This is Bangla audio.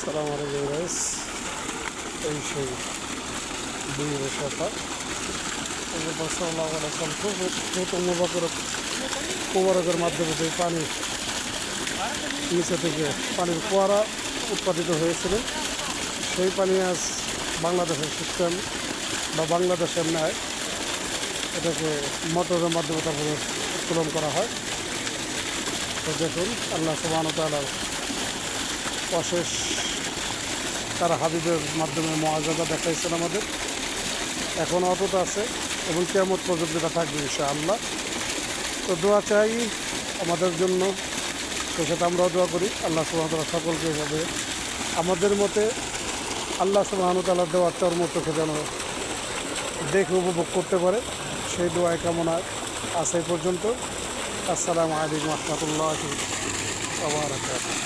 আসসালামু আলাইকুম গাইস। এই সেই দুই সাথা মোবারকের মাধ্যমে যে পানি নিচে থেকে পানির ফোয়ারা উৎপাদিত হয়েছিল, সেই পানি আজ বাংলাদেশের সিস্টেম বা বাংলাদেশের ন্যায় এটাকে মোটরের মাধ্যমে তারপরে উত্তোলন করা হয়। তো দেখুন, আল্লাহ সুবহানাহু ওয়া তাআলার অশেষ তার হাবিবের মাধ্যমে মুআজিজা দেখাইছেন আমাদের, এখনও অটুট আছে এবং কিয়ামত পর্যন্ত এটা থাকবে ইনশাআল্লাহ। তো দোয়া চাই আমাদের জন্য, সেই সাথে আমরাও দোয়া করি আল্লাহ সুবহানাহু ওয়া তাআলা সকলকে এভাবে আমাদের মতে আল্লাহ সুবহানাহু ওয়া তাআলার দেওয়ার চর্মচোখে যেন দেখে উপভোগ করতে পারে, সেই দোয়ায় কামনা আছে। এই পর্যন্ত। আসসালামু আলাইকুম ওয়া রাহমাতুল্লাহি ওয়া বারাকাতুহু।